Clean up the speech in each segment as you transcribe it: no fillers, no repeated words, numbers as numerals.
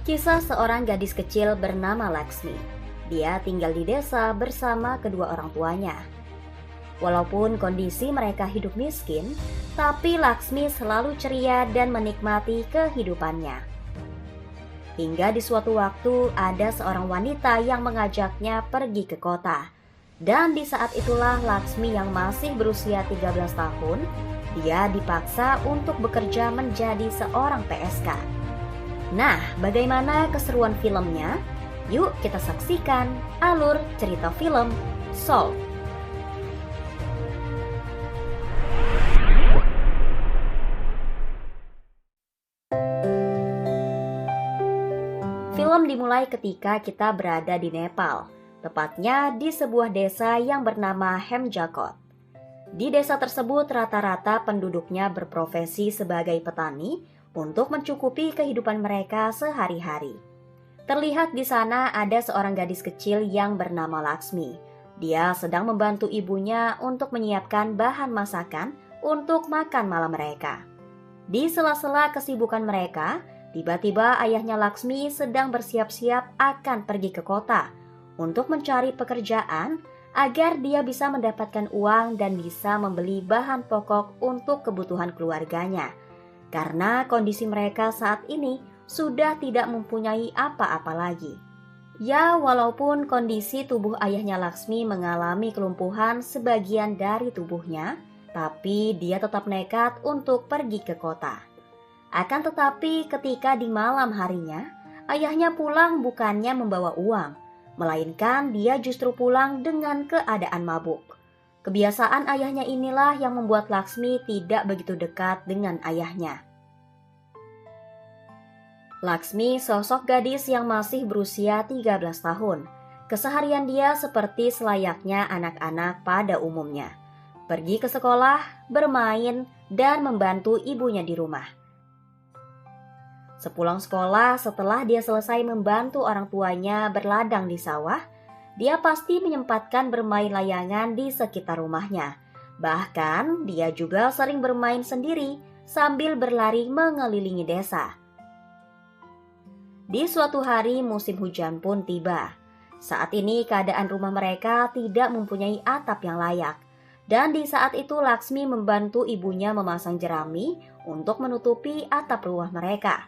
Kisah seorang gadis kecil bernama Laksmi. Dia tinggal di desa bersama kedua orang tuanya. Walaupun kondisi mereka hidup miskin, tapi Laksmi selalu ceria dan menikmati kehidupannya. Hingga di suatu waktu ada seorang wanita yang mengajaknya pergi ke kota. Dan di saat itulah Laksmi yang masih berusia 13 tahun, dia dipaksa untuk bekerja menjadi seorang PSK. Nah, bagaimana keseruan filmnya? Yuk kita saksikan alur cerita film Soul. Film dimulai ketika kita berada di Nepal, tepatnya di sebuah desa yang bernama Hemjakot. Di desa tersebut rata-rata penduduknya berprofesi sebagai petani untuk mencukupi kehidupan mereka sehari-hari. Terlihat di sana ada seorang gadis kecil yang bernama Laksmi. Dia sedang membantu ibunya untuk menyiapkan bahan masakan untuk makan malam mereka. Di sela-sela kesibukan mereka, tiba-tiba ayahnya Laksmi sedang bersiap-siap akan pergi ke kota untuk mencari pekerjaan agar dia bisa mendapatkan uang dan bisa membeli bahan pokok untuk kebutuhan keluarganya. Karena kondisi mereka saat ini sudah tidak mempunyai apa-apa lagi. Ya, walaupun kondisi tubuh ayahnya Laksmi mengalami kelumpuhan sebagian dari tubuhnya, tapi dia tetap nekat untuk pergi ke kota. Akan tetapi ketika di malam harinya, ayahnya pulang bukannya membawa uang, melainkan dia justru pulang dengan keadaan mabuk. Kebiasaan ayahnya inilah yang membuat Laksmi tidak begitu dekat dengan ayahnya. Laksmi sosok gadis yang masih berusia 13 tahun. Keseharian dia seperti selayaknya anak-anak pada umumnya. Pergi ke sekolah, bermain, dan membantu ibunya di rumah. Sepulang sekolah, setelah dia selesai membantu orang tuanya berladang di sawah, dia pasti menyempatkan bermain layangan di sekitar rumahnya. Bahkan, dia juga sering bermain sendiri sambil berlari mengelilingi desa. Di suatu hari musim hujan pun tiba. Saat ini keadaan rumah mereka tidak mempunyai atap yang layak. Dan di saat itu Laksmi membantu ibunya memasang jerami untuk menutupi atap rumah mereka.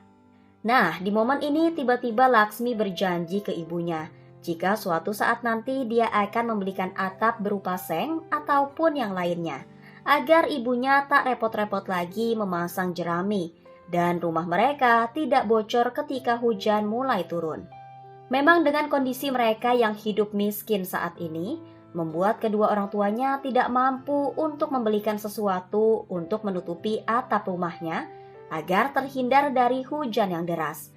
Nah, di momen ini tiba-tiba Laksmi berjanji ke ibunya jika suatu saat nanti dia akan membelikan atap berupa seng ataupun yang lainnya, agar ibunya tak repot-repot lagi memasang jerami dan rumah mereka tidak bocor ketika hujan mulai turun. Memang dengan kondisi mereka yang hidup miskin saat ini, membuat kedua orang tuanya tidak mampu untuk membelikan sesuatu untuk menutupi atap rumahnya agar terhindar dari hujan yang deras.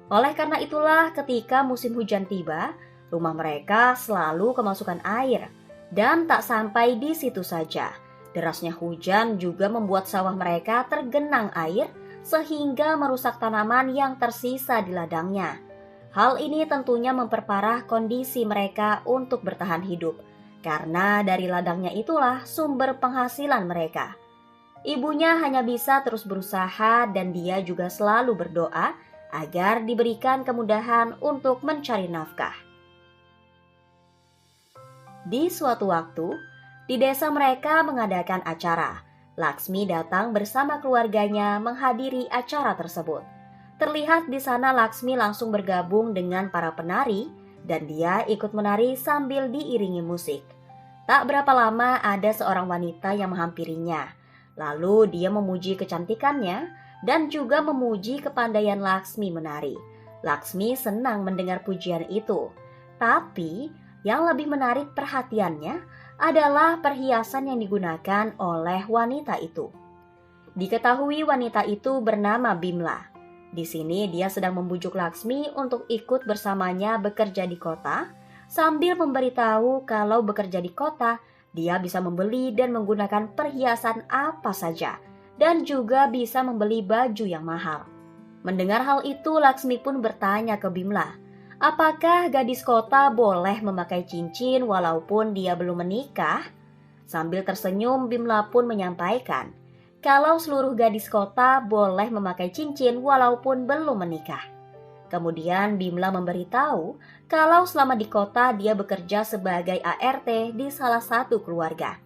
Oleh karena itulah ketika musim hujan tiba, rumah mereka selalu kemasukan air. Dan tak sampai di situ saja, derasnya hujan juga membuat sawah mereka tergenang air sehingga merusak tanaman yang tersisa di ladangnya. Hal ini tentunya memperparah kondisi mereka untuk bertahan hidup, karena dari ladangnya itulah sumber penghasilan mereka. Ibunya hanya bisa terus berusaha dan dia juga selalu berdoa agar diberikan kemudahan untuk mencari nafkah. Di suatu waktu, di desa mereka mengadakan acara. Laksmi datang bersama keluarganya menghadiri acara tersebut. Terlihat di sana Laksmi langsung bergabung dengan para penari dan dia ikut menari sambil diiringi musik. Tak berapa lama ada seorang wanita yang menghampirinya. Lalu dia memuji kecantikannya dan juga memuji kepandaian Laksmi menari. Laksmi senang mendengar pujian itu. Tapi yang lebih menarik perhatiannya adalah perhiasan yang digunakan oleh wanita itu. Diketahui wanita itu bernama Bimla. Di sini dia sedang membujuk Laksmi untuk ikut bersamanya bekerja di kota, sambil memberitahu kalau bekerja di kota, dia bisa membeli dan menggunakan perhiasan apa saja, dan juga bisa membeli baju yang mahal. Mendengar hal itu, Laksmi pun bertanya ke Bimla, apakah gadis kota boleh memakai cincin walaupun dia belum menikah? Sambil tersenyum, Bimla pun menyampaikan, kalau seluruh gadis kota boleh memakai cincin walaupun belum menikah. Kemudian Bimla memberitahu kalau selama di kota dia bekerja sebagai ART di salah satu keluarga.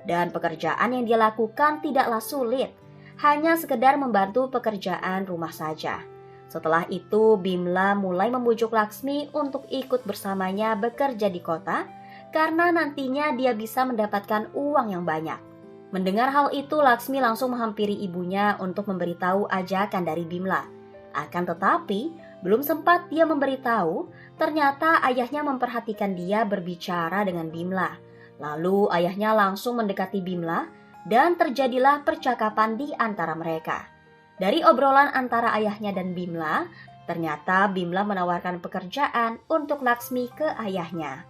Dan pekerjaan yang dia lakukan tidaklah sulit, hanya sekedar membantu pekerjaan rumah saja. Setelah itu Bimla mulai membujuk Laksmi untuk ikut bersamanya bekerja di kota, karena nantinya dia bisa mendapatkan uang yang banyak. Mendengar hal itu, Laksmi langsung menghampiri ibunya untuk memberitahu ajakan dari Bimla. Akan tetapi, belum sempat dia memberitahu, ternyata ayahnya memperhatikan dia berbicara dengan Bimla. Lalu ayahnya langsung mendekati Bimla dan terjadilah percakapan di antara mereka. Dari obrolan antara ayahnya dan Bimla, ternyata Bimla menawarkan pekerjaan untuk Laksmi ke ayahnya.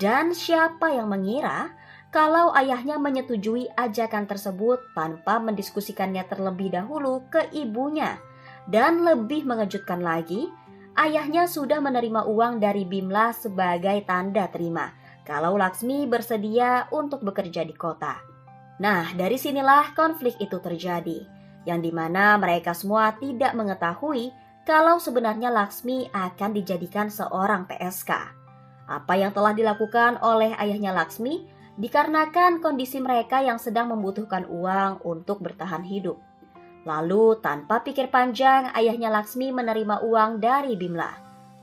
Dan siapa yang mengira kalau ayahnya menyetujui ajakan tersebut tanpa mendiskusikannya terlebih dahulu ke ibunya. Dan lebih mengejutkan lagi, ayahnya sudah menerima uang dari Bimla sebagai tanda terima kalau Laksmi bersedia untuk bekerja di kota. Nah, dari sinilah konflik itu terjadi, yang dimana mereka semua tidak mengetahui kalau sebenarnya Laksmi akan dijadikan seorang PSK. Apa yang telah dilakukan oleh ayahnya Laksmi dikarenakan kondisi mereka yang sedang membutuhkan uang untuk bertahan hidup. Lalu tanpa pikir panjang, ayahnya Laksmi menerima uang dari Bimla.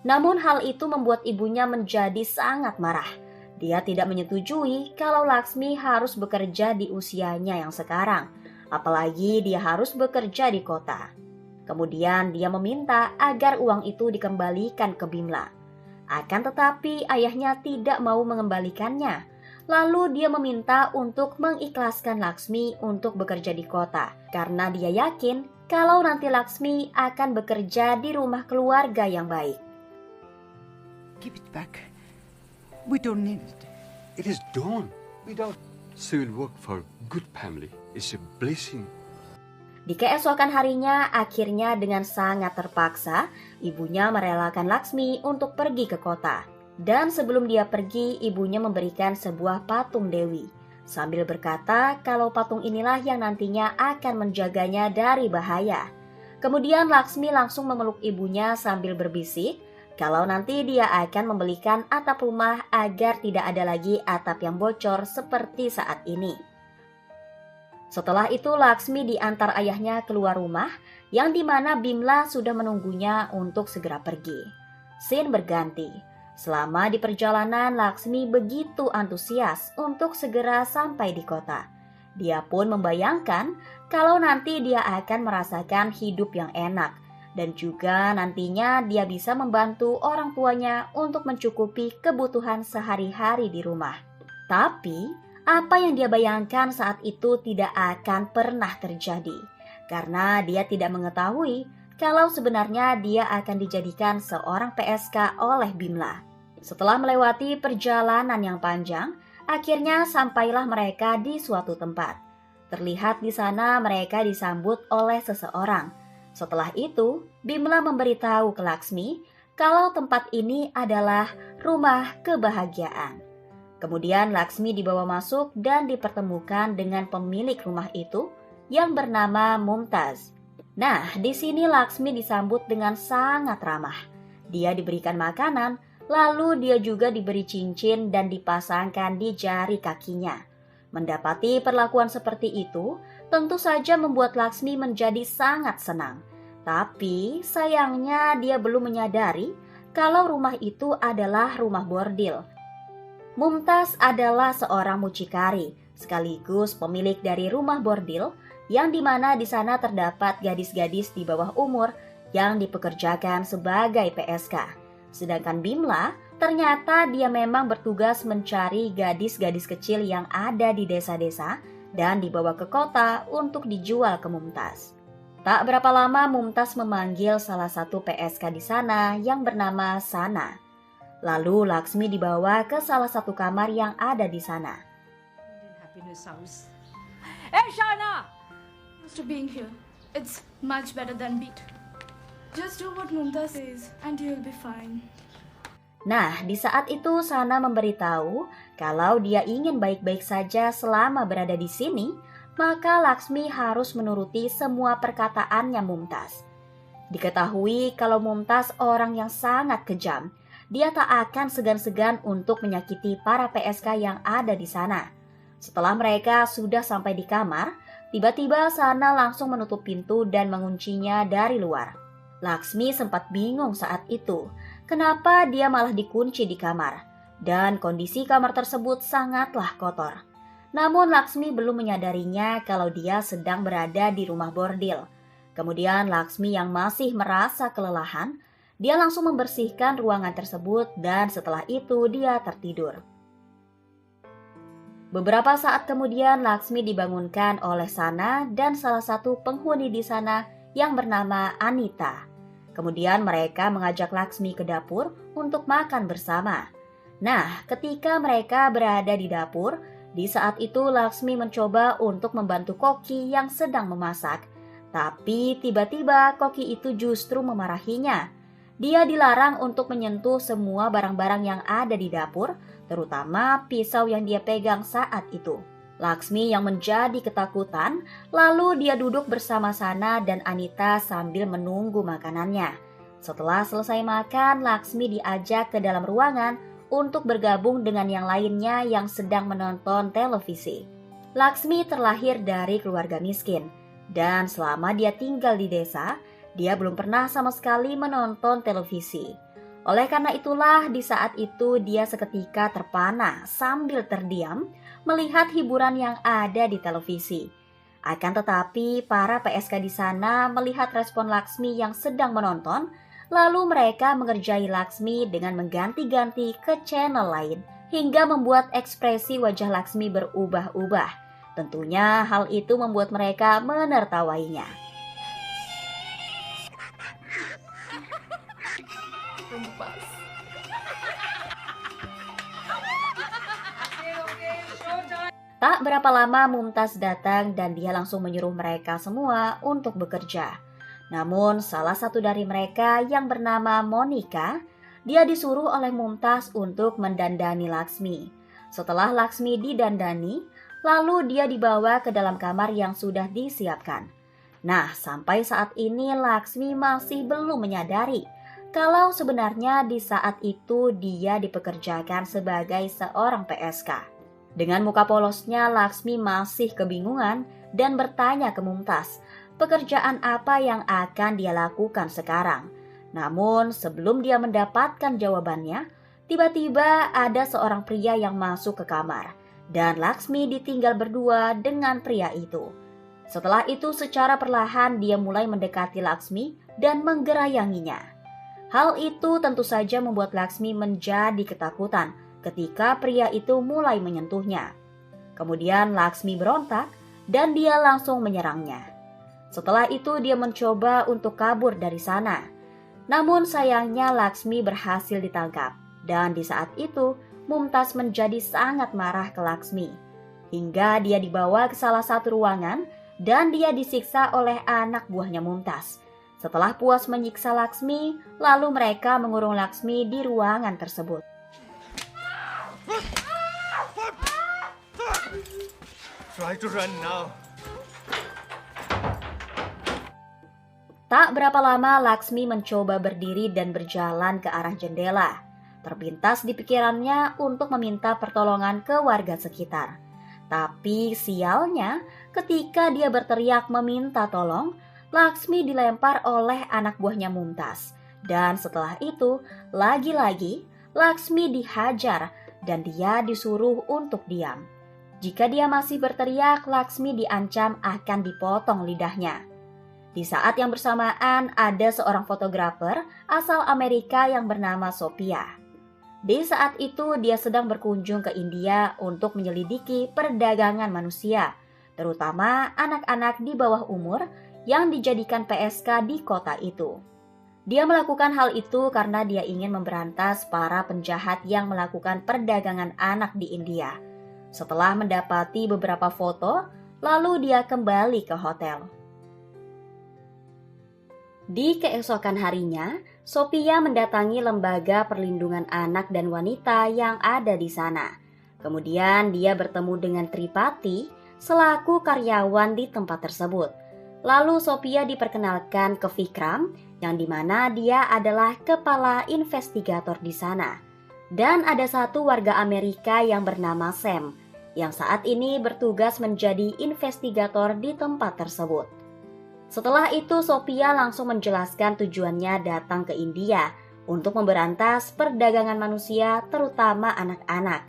Namun hal itu membuat ibunya menjadi sangat marah. Dia tidak menyetujui kalau Laksmi harus bekerja di usianya yang sekarang, apalagi dia harus bekerja di kota. Kemudian dia meminta agar uang itu dikembalikan ke Bimla. Akan tetapi ayahnya tidak mau mengembalikannya. Lalu dia meminta untuk mengikhlaskan Laksmi untuk bekerja di kota, karena dia yakin kalau nanti Laksmi akan bekerja di rumah keluarga yang baik. Give it back. We don't need it. It is done. Without civil work for good family is a blessing. Di keesokan harinya, akhirnya dengan sangat terpaksa, ibunya merelakan Laksmi untuk pergi ke kota. Dan sebelum dia pergi, ibunya memberikan sebuah patung Dewi, sambil berkata kalau patung inilah yang nantinya akan menjaganya dari bahaya. Kemudian Laksmi langsung memeluk ibunya sambil berbisik kalau nanti dia akan membelikan atap rumah agar tidak ada lagi atap yang bocor seperti saat ini. Setelah itu Laksmi diantar ayahnya keluar rumah, yang dimana Bimla sudah menunggunya untuk segera pergi. Scene berganti. Selama di perjalanan, Laksmi begitu antusias untuk segera sampai di kota. Dia pun membayangkan kalau nanti dia akan merasakan hidup yang enak, dan juga nantinya dia bisa membantu orang tuanya untuk mencukupi kebutuhan sehari-hari di rumah. Tapi, apa yang dia bayangkan saat itu tidak akan pernah terjadi, karena dia tidak mengetahui kalau sebenarnya dia akan dijadikan seorang PSK oleh Bimla. Setelah melewati perjalanan yang panjang, akhirnya sampailah mereka di suatu tempat. Terlihat di sana mereka disambut oleh seseorang. Setelah itu, Bimla memberitahu ke Laksmi kalau tempat ini adalah rumah kebahagiaan. Kemudian Laksmi dibawa masuk dan dipertemukan dengan pemilik rumah itu yang bernama Mumtaz. Nah, di sini Laksmi disambut dengan sangat ramah. Dia diberikan makanan, lalu dia juga diberi cincin dan dipasangkan di jari kakinya. Mendapati perlakuan seperti itu, tentu saja membuat Laksmi menjadi sangat senang. Tapi sayangnya dia belum menyadari kalau rumah itu adalah rumah bordil. Mumtaz adalah seorang mucikari, sekaligus pemilik dari rumah bordil, yang dimana di sana terdapat gadis-gadis di bawah umur yang dipekerjakan sebagai PSK. Sedangkan Bimla, ternyata dia memang bertugas mencari gadis-gadis kecil yang ada di desa-desa dan dibawa ke kota untuk dijual ke Mumtaz. Tak berapa lama Mumtaz memanggil salah satu PSK di sana yang bernama Sana. Lalu Laksmi dibawa ke salah satu kamar yang ada di sana. Happiness house. Hey Shana! After being here, it's much better than beat. Just do what Mumtaz says and you'll be fine. Nah, di saat itu Sana memberitahu kalau dia ingin baik-baik saja selama berada di sini, maka Laksmi harus menuruti semua perkataannya Mumtaz. Diketahui kalau Mumtaz orang yang sangat kejam, dia tak akan segan-segan untuk menyakiti para PSK yang ada di sana. Setelah mereka sudah sampai di kamar, tiba-tiba Sana langsung menutup pintu dan menguncinya dari luar. Laksmi sempat bingung saat itu, kenapa dia malah dikunci di kamar, dan kondisi kamar tersebut sangatlah kotor. Namun Laksmi belum menyadarinya kalau dia sedang berada di rumah bordil. Kemudian Laksmi yang masih merasa kelelahan, dia langsung membersihkan ruangan tersebut dan setelah itu dia tertidur. Beberapa saat kemudian Laksmi dibangunkan oleh Sana dan salah satu penghuni di sana yang bernama Anita. Kemudian mereka mengajak Laksmi ke dapur untuk makan bersama. Nah, ketika mereka berada di dapur, di saat itu Laksmi mencoba untuk membantu Koki yang sedang memasak. Tapi tiba-tiba Koki itu justru memarahinya. Dia dilarang untuk menyentuh semua barang-barang yang ada di dapur, terutama pisau yang dia pegang saat itu. Laksmi yang menjadi ketakutan, lalu dia duduk bersama Sana dan Anita sambil menunggu makanannya. Setelah selesai makan, Laksmi diajak ke dalam ruangan untuk bergabung dengan yang lainnya yang sedang menonton televisi. Laksmi terlahir dari keluarga miskin. Dan selama dia tinggal di desa, dia belum pernah sama sekali menonton televisi. Oleh karena itulah di saat itu dia seketika terpana sambil terdiam melihat hiburan yang ada di televisi. Akan tetapi para PSK di sana melihat respon Laksmi yang sedang menonton, lalu mereka mengerjai Laksmi dengan mengganti-ganti ke channel lain hingga membuat ekspresi wajah Laksmi berubah-ubah. Tentunya hal itu membuat mereka menertawainya. Tak berapa lama Mumtaz datang dan dia langsung menyuruh mereka semua untuk bekerja. Namun salah satu dari mereka yang bernama Monica, dia disuruh oleh Mumtaz untuk mendandani Laksmi. Setelah Laksmi didandani, lalu dia dibawa ke dalam kamar yang sudah disiapkan. Nah, sampai saat ini Laksmi masih belum menyadari kalau sebenarnya di saat itu dia dipekerjakan sebagai seorang PSK. Dengan muka polosnya, Laksmi masih kebingungan dan bertanya ke Mumtaz, pekerjaan apa yang akan dia lakukan sekarang. Namun sebelum dia mendapatkan jawabannya, tiba-tiba ada seorang pria yang masuk ke kamar. Dan Laksmi ditinggal berdua dengan pria itu. Setelah itu secara perlahan dia mulai mendekati Laksmi dan menggerayanginya. Hal itu tentu saja membuat Laksmi menjadi ketakutan ketika pria itu mulai menyentuhnya. Kemudian Laksmi berontak dan dia langsung menyerangnya. Setelah itu dia mencoba untuk kabur dari sana. Namun sayangnya Laksmi berhasil ditangkap. Dan di saat itu Mumtaz menjadi sangat marah ke Laksmi. Hingga dia dibawa ke salah satu ruangan dan dia disiksa oleh anak buahnya Mumtaz. Setelah puas menyiksa Laksmi, lalu mereka mengurung Laksmi di ruangan tersebut. Try to run now. Tak berapa lama Laksmi mencoba berdiri dan berjalan ke arah jendela. Terpintas di pikirannya untuk meminta pertolongan ke warga sekitar. Tapi sialnya, ketika dia berteriak meminta tolong, Laksmi dilempar oleh anak buahnya Mumtaz. Dan setelah itu, lagi-lagi Laksmi dihajar dan dia disuruh untuk diam. Jika dia masih berteriak, Laksmi diancam akan dipotong lidahnya. Di saat yang bersamaan, ada seorang fotografer asal Amerika yang bernama Sophia. Di saat itu dia sedang berkunjung ke India untuk menyelidiki perdagangan manusia, terutama anak-anak di bawah umur yang dijadikan PSK di kota itu. Dia melakukan hal itu karena dia ingin memberantas para penjahat yang melakukan perdagangan anak di India. Setelah mendapati beberapa foto, lalu dia kembali ke hotel. Di keesokan harinya, Sophia mendatangi lembaga perlindungan anak dan wanita yang ada di sana. Kemudian dia bertemu dengan Tripati selaku karyawan di tempat tersebut. Lalu Sophia diperkenalkan ke Vikram, yang dimana dia adalah kepala investigator di sana. Dan ada satu warga Amerika yang bernama Sam, yang saat ini bertugas menjadi investigator di tempat tersebut. Setelah itu Sophia langsung menjelaskan tujuannya datang ke India untuk memberantas perdagangan manusia, terutama anak-anak.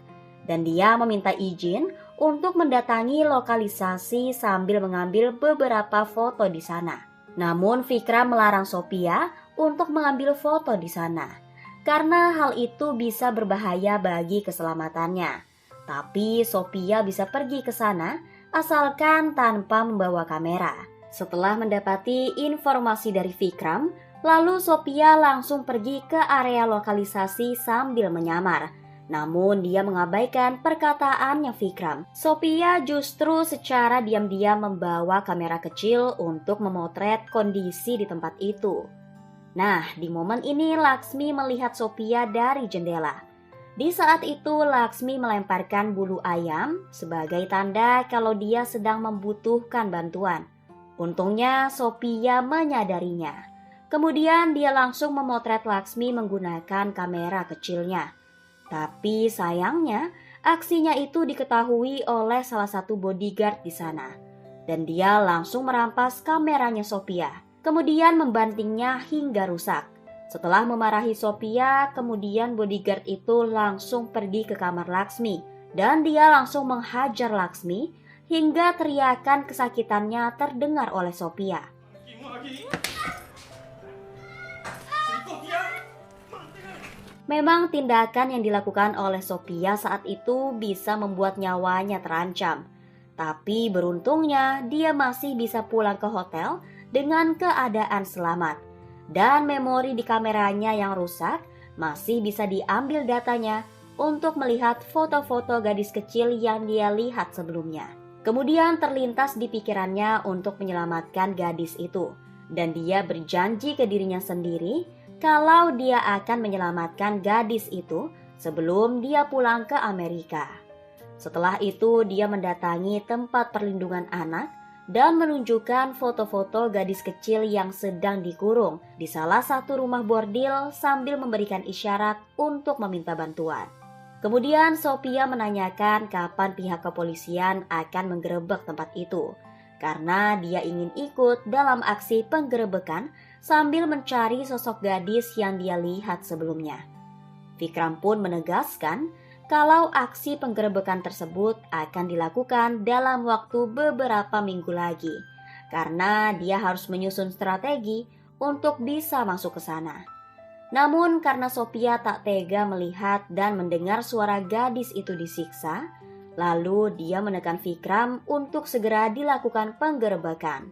Dan dia meminta izin untuk mendatangi lokalisasi sambil mengambil beberapa foto di sana. Namun Vikram melarang Sophia untuk mengambil foto di sana karena hal itu bisa berbahaya bagi keselamatannya. Tapi Sophia bisa pergi ke sana asalkan tanpa membawa kamera. Setelah mendapati informasi dari Vikram, lalu Sophia langsung pergi ke area lokalisasi sambil menyamar. Namun dia mengabaikan perkataannya Vikram. Sophia justru secara diam-diam membawa kamera kecil untuk memotret kondisi di tempat itu. Nah, di momen ini Laksmi melihat Sophia dari jendela. Di saat itu Laksmi melemparkan bulu ayam sebagai tanda kalau dia sedang membutuhkan bantuan. Untungnya Sophia menyadarinya. Kemudian dia langsung memotret Laksmi menggunakan kamera kecilnya. Tapi sayangnya aksinya itu diketahui oleh salah satu bodyguard di sana. Dan dia langsung merampas kameranya Sophia. Kemudian membantingnya hingga rusak. Setelah memarahi Sophia, kemudian bodyguard itu langsung pergi ke kamar Laksmi. Dan dia langsung menghajar Laksmi hingga teriakan kesakitannya terdengar oleh Sophia. Memang tindakan yang dilakukan oleh Sophia saat itu bisa membuat nyawanya terancam. Tapi beruntungnya dia masih bisa pulang ke hotel dengan keadaan selamat. Dan memori di kameranya yang rusak masih bisa diambil datanya untuk melihat foto-foto gadis kecil yang dia lihat sebelumnya. Kemudian terlintas di pikirannya untuk menyelamatkan gadis itu. Dan dia berjanji ke dirinya sendiri kalau dia akan menyelamatkan gadis itu sebelum dia pulang ke Amerika. Setelah itu dia mendatangi tempat perlindungan anak dan menunjukkan foto-foto gadis kecil yang sedang dikurung di salah satu rumah bordil sambil memberikan isyarat untuk meminta bantuan. Kemudian Sophia menanyakan kapan pihak kepolisian akan menggerebek tempat itu, karena dia ingin ikut dalam aksi penggerebekan sambil mencari sosok gadis yang dia lihat sebelumnya. Vikram pun menegaskan kalau aksi penggerebekan tersebut akan dilakukan dalam waktu beberapa minggu lagi, karena dia harus menyusun strategi untuk bisa masuk ke sana. Namun karena Sophia tak tega melihat dan mendengar suara gadis itu disiksa, lalu dia menekan Vikram untuk segera dilakukan penggerebekan.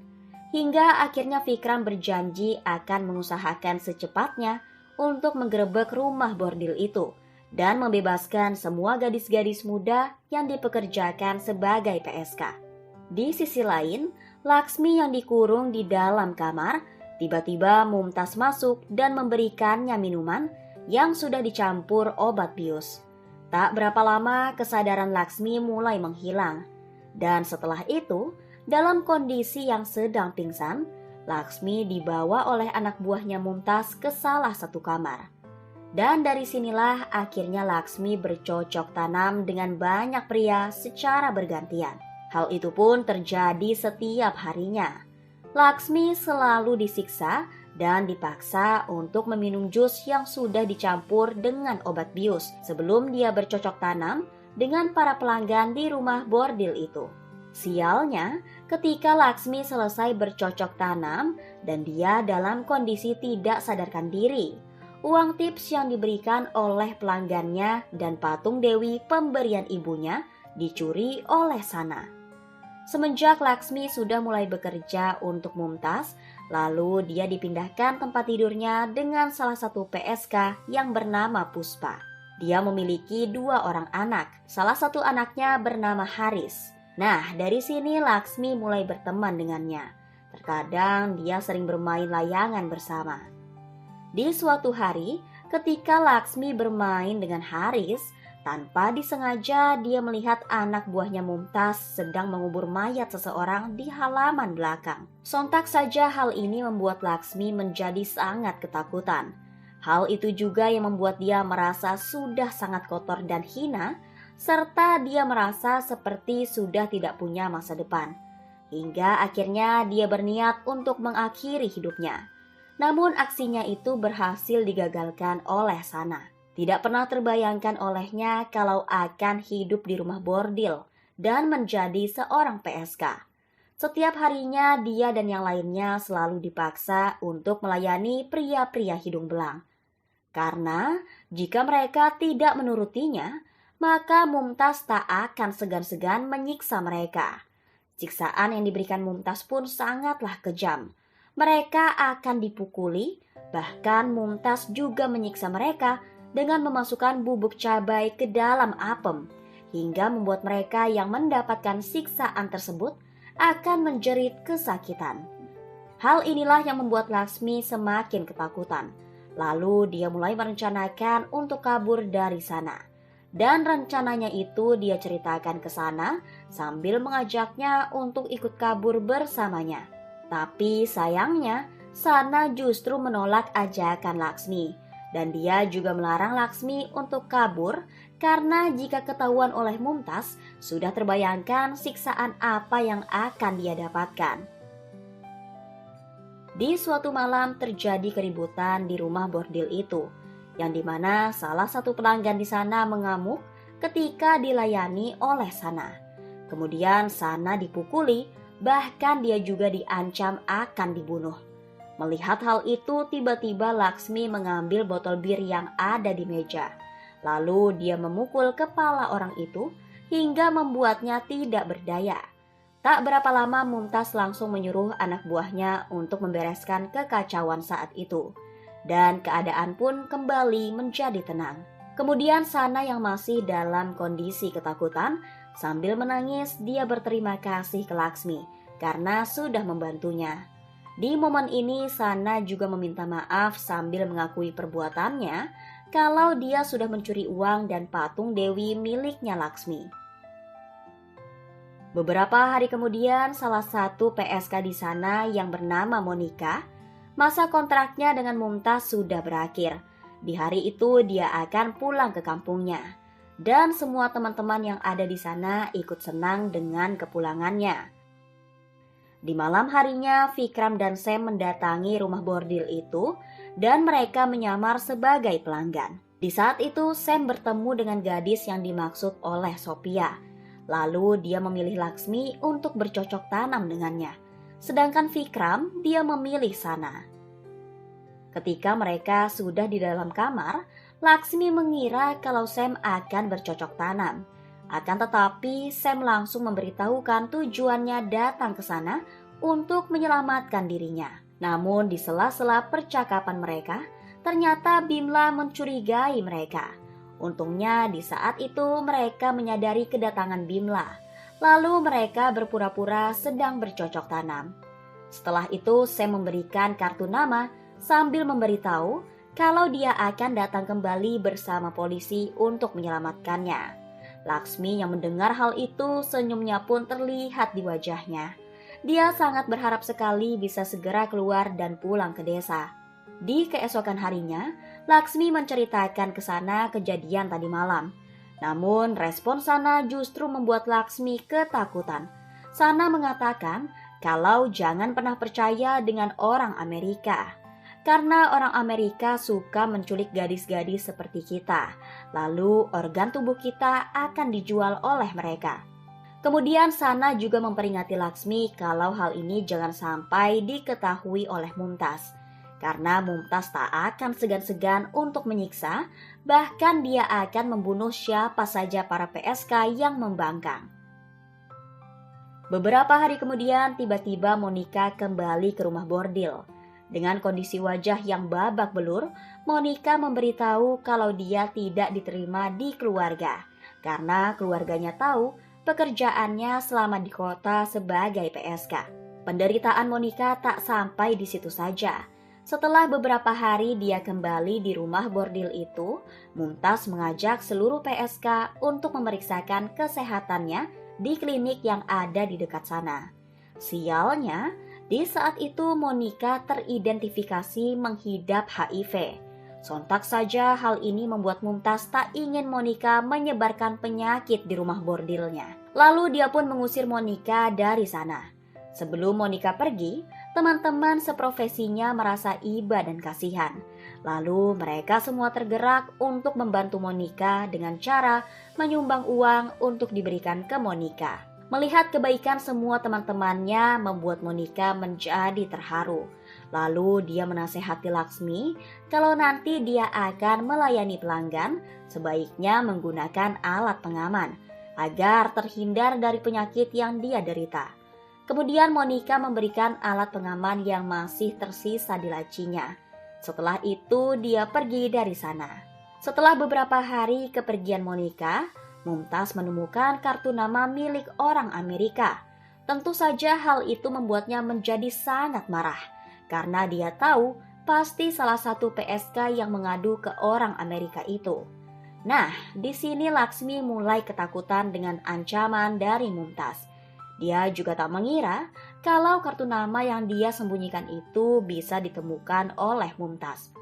Hingga akhirnya Vikram berjanji akan mengusahakan secepatnya untuk menggerebek rumah bordil itu dan membebaskan semua gadis-gadis muda yang dipekerjakan sebagai PSK. Di sisi lain, Laksmi yang dikurung di dalam kamar, tiba-tiba Mumtaz masuk dan memberikannya minuman yang sudah dicampur obat bius. Tak berapa lama kesadaran Laksmi mulai menghilang. Dan setelah itu, dalam kondisi yang sedang pingsan, Laksmi dibawa oleh anak buahnya Mumtaz ke salah satu kamar. Dan dari sinilah akhirnya Laksmi bercocok tanam dengan banyak pria secara bergantian. Hal itu pun terjadi setiap harinya. Laksmi selalu disiksa dan dipaksa untuk meminum jus yang sudah dicampur dengan obat bius sebelum dia bercocok tanam dengan para pelanggan di rumah bordil itu. Sialnya, ketika Laksmi selesai bercocok tanam dan dia dalam kondisi tidak sadarkan diri, uang tips yang diberikan oleh pelanggannya dan patung Dewi pemberian ibunya dicuri oleh Sana. Semenjak Laksmi sudah mulai bekerja untuk Mumtaz, lalu dia dipindahkan tempat tidurnya dengan salah satu PSK yang bernama Puspa. Dia memiliki 2 orang anak, salah satu anaknya bernama Haris. Nah, dari sini Laksmi mulai berteman dengannya. Terkadang dia sering bermain layangan bersama. Di suatu hari, ketika Laksmi bermain dengan Haris, Tanpa disengaja, dia melihat anak buahnya Mumtaz sedang mengubur mayat seseorang di halaman belakang. Sontak saja hal ini membuat Laksmi menjadi sangat ketakutan. Hal itu juga yang membuat dia merasa sudah sangat kotor dan hina, serta dia merasa seperti sudah tidak punya masa depan. Hingga akhirnya dia berniat untuk mengakhiri hidupnya. Namun aksinya itu berhasil digagalkan oleh Sana. Tidak pernah terbayangkan olehnya kalau akan hidup di rumah bordil dan menjadi seorang PSK. Setiap harinya dia dan yang lainnya selalu dipaksa untuk melayani pria-pria hidung belang. Karena jika mereka tidak menurutinya, maka Mumtaz tak akan segan-segan menyiksa mereka. Siksaan yang diberikan Mumtaz pun sangatlah kejam. Mereka akan dipukuli, bahkan Mumtaz juga menyiksa mereka dengan memasukkan bubuk cabai ke dalam apem, hingga membuat mereka yang mendapatkan siksaan tersebut akan menjerit kesakitan. Hal inilah yang membuat Laksmi semakin ketakutan. Lalu dia mulai merencanakan untuk kabur dari sana. Dan rencananya itu dia ceritakan ke Sana sambil mengajaknya untuk ikut kabur bersamanya. Tapi sayangnya Sana justru menolak ajakan Laksmi. Dan dia juga melarang Laksmi untuk kabur karena jika ketahuan oleh Mumtaz sudah terbayangkan siksaan apa yang akan dia dapatkan. Di suatu malam terjadi keributan di rumah bordil itu, yang dimana salah satu pelanggan di sana mengamuk ketika dilayani oleh Sana. Kemudian Sana dipukuli, bahkan dia juga diancam akan dibunuh. Melihat hal itu, tiba-tiba Laksmi mengambil botol bir yang ada di meja. Lalu dia memukul kepala orang itu hingga membuatnya tidak berdaya. Tak berapa lama Mumtaz langsung menyuruh anak buahnya untuk membereskan kekacauan saat itu. Dan keadaan pun kembali menjadi tenang. Kemudian Sana yang masih dalam kondisi ketakutan, sambil menangis dia berterima kasih ke Laksmi karena sudah membantunya. Di momen ini Sana juga meminta maaf sambil mengakui perbuatannya kalau dia sudah mencuri uang dan patung Dewi miliknya Laksmi. Beberapa hari kemudian, salah satu PSK di sana yang bernama Monica, masa kontraknya dengan Mumtaz sudah berakhir. Di hari itu dia akan pulang ke kampungnya. Dan semua teman-teman yang ada di sana ikut senang dengan kepulangannya. Di malam harinya, Vikram dan Sam mendatangi rumah bordil itu dan mereka menyamar sebagai pelanggan. Di saat itu, Sam bertemu dengan gadis yang dimaksud oleh Sophia. Lalu dia memilih Laksmi untuk bercocok tanam dengannya. Sedangkan Vikram, dia memilih Sana. Ketika mereka sudah di dalam kamar, Laksmi mengira kalau Sam akan bercocok tanam. Akan tetapi, Sam langsung memberitahukan tujuannya datang ke sana untuk menyelamatkan dirinya. Namun di sela-sela percakapan mereka, ternyata Bimla mencurigai mereka. Untungnya di saat itu mereka menyadari kedatangan Bimla. Lalu mereka berpura-pura sedang bercocok tanam. Setelah itu Sam memberikan kartu nama sambil memberitahu kalau dia akan datang kembali bersama polisi untuk menyelamatkannya. Laksmi yang mendengar hal itu senyumnya pun terlihat di wajahnya. Dia sangat berharap sekali bisa segera keluar dan pulang ke desa. Di keesokan harinya, Laksmi menceritakan ke Sana kejadian tadi malam. Namun respon Sana justru membuat Laksmi ketakutan. Sana mengatakan kalau jangan pernah percaya dengan orang Amerika. Karena orang Amerika suka menculik gadis-gadis seperti kita. Lalu organ tubuh kita akan dijual oleh mereka. Kemudian Sana juga memperingati Laksmi kalau hal ini jangan sampai diketahui oleh Mumtaz. Karena Mumtaz tak akan segan-segan untuk menyiksa, bahkan dia akan membunuh siapa saja para PSK yang membangkang. Beberapa hari kemudian, tiba-tiba Monica kembali ke rumah bordil. Dengan kondisi wajah yang babak belur, Monica memberitahu kalau dia tidak diterima di keluarga. Karena keluarganya tahu pekerjaannya selama di kota sebagai PSK. Penderitaan Monica tak sampai di situ saja. Setelah beberapa hari dia kembali di rumah bordil itu, Mumtaz mengajak seluruh PSK untuk memeriksakan kesehatannya di klinik yang ada di dekat sana. Sialnya, di saat itu Monica teridentifikasi menghidap HIV. Sontak saja hal ini membuat Mumtaz tak ingin Monica menyebarkan penyakit di rumah bordilnya. Lalu dia pun mengusir Monica dari sana. Sebelum Monica pergi, teman-teman seprofesinya merasa iba dan kasihan. Lalu mereka semua tergerak untuk membantu Monica dengan cara menyumbang uang untuk diberikan ke Monica. Melihat kebaikan semua teman-temannya membuat Monica menjadi terharu. Lalu dia menasehati Laksmi kalau nanti dia akan melayani pelanggan sebaiknya menggunakan alat pengaman agar terhindar dari penyakit yang dia derita. Kemudian Monica memberikan alat pengaman yang masih tersisa di lacinya. Setelah itu dia pergi dari sana. Setelah beberapa hari kepergian Monica, Mumtaz menemukan kartu nama milik orang Amerika. Tentu saja hal itu membuatnya menjadi sangat marah. Karena dia tahu pasti salah satu PSK yang mengadu ke orang Amerika itu. Nah, di sini Laksmi mulai ketakutan dengan ancaman dari Mumtaz. Dia juga tak mengira kalau kartu nama yang dia sembunyikan itu bisa ditemukan oleh Mumtaz.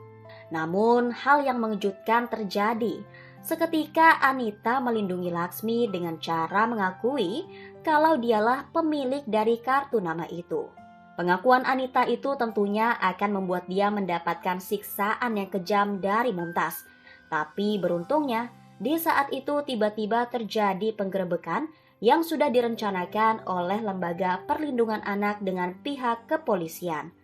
Namun hal yang mengejutkan terjadi. Seketika Anita melindungi Laksmi dengan cara mengakui kalau dialah pemilik dari kartu nama itu. Pengakuan Anita itu tentunya akan membuat dia mendapatkan siksaan yang kejam dari Mumtaz. Tapi beruntungnya, di saat itu tiba-tiba terjadi penggerebekan yang sudah direncanakan oleh Lembaga Perlindungan Anak dengan pihak kepolisian.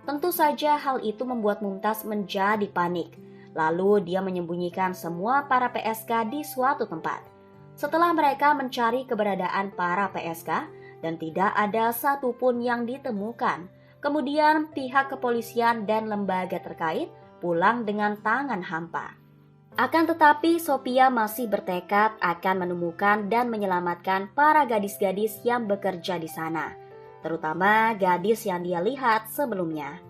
Tentu saja hal itu membuat Mumtaz menjadi panik. Lalu dia menyembunyikan semua para PSK di suatu tempat. Setelah mereka mencari keberadaan para PSK dan tidak ada satupun yang ditemukan, kemudian pihak kepolisian dan lembaga terkait pulang dengan tangan hampa. Akan tetapi Sophia masih bertekad akan menemukan dan menyelamatkan para gadis-gadis yang bekerja di sana, terutama gadis yang dia lihat sebelumnya.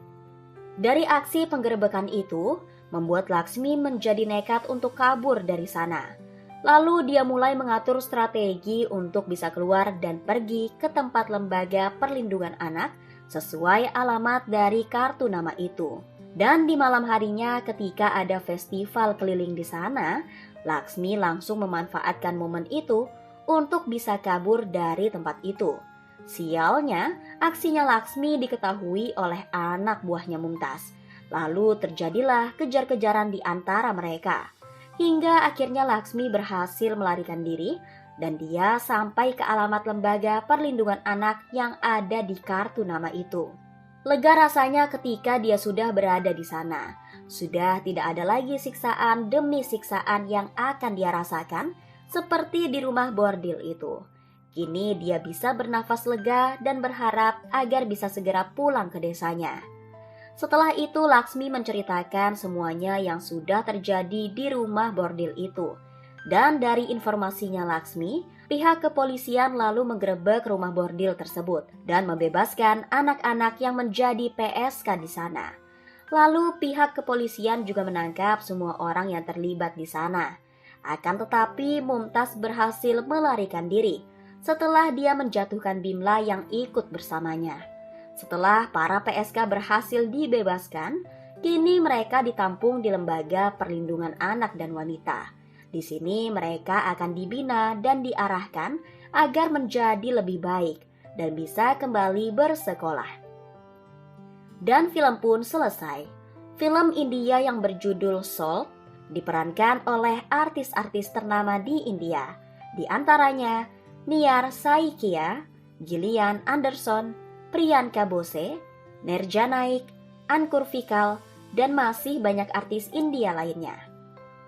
Dari aksi penggerebekan itu, membuat Laksmi menjadi nekat untuk kabur dari sana. Lalu dia mulai mengatur strategi untuk bisa keluar dan pergi ke tempat Lembaga Perlindungan Anak sesuai alamat dari kartu nama itu. Dan di malam harinya ketika ada festival keliling di sana, Laksmi langsung memanfaatkan momen itu untuk bisa kabur dari tempat itu. Sialnya, aksinya Laksmi diketahui oleh anak buahnya Mumtaz. Lalu terjadilah kejar-kejaran di antara mereka. Hingga akhirnya Laksmi berhasil melarikan diri dan dia sampai ke alamat Lembaga Perlindungan Anak yang ada di kartu nama itu. Lega rasanya ketika dia sudah berada di sana. Sudah tidak ada lagi siksaan demi siksaan yang akan dia rasakan seperti di rumah bordil itu. Kini dia bisa bernafas lega dan berharap agar bisa segera pulang ke desanya. Setelah itu Laksmi menceritakan semuanya yang sudah terjadi di rumah bordil itu. Dan dari informasinya Laksmi, pihak kepolisian lalu menggerebek rumah bordil tersebut dan membebaskan anak-anak yang menjadi PSK di sana. Lalu pihak kepolisian juga menangkap semua orang yang terlibat di sana. Akan tetapi Mumtaz berhasil melarikan diri setelah dia menjatuhkan Bimla yang ikut bersamanya. Setelah para PSK berhasil dibebaskan, kini mereka ditampung di Lembaga Perlindungan Anak dan Wanita. Di sini mereka akan dibina dan diarahkan agar menjadi lebih baik dan bisa kembali bersekolah. Dan film pun selesai. Film India yang berjudul Soul diperankan oleh artis-artis ternama di India. Di antaranya Niyar Saikia, Gillian Anderson, Priyanka Bose, Nerja Naik, Ankur Vikal, dan masih banyak artis India lainnya.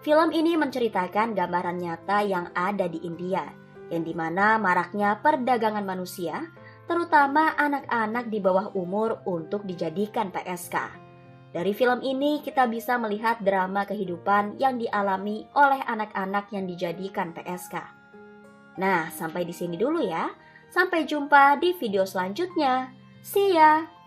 Film ini menceritakan gambaran nyata yang ada di India, yang dimana maraknya perdagangan manusia, terutama anak-anak di bawah umur untuk dijadikan PSK. Dari film ini kita bisa melihat drama kehidupan yang dialami oleh anak-anak yang dijadikan PSK. Nah, sampai di sini dulu ya. Sampai jumpa di video selanjutnya. See ya!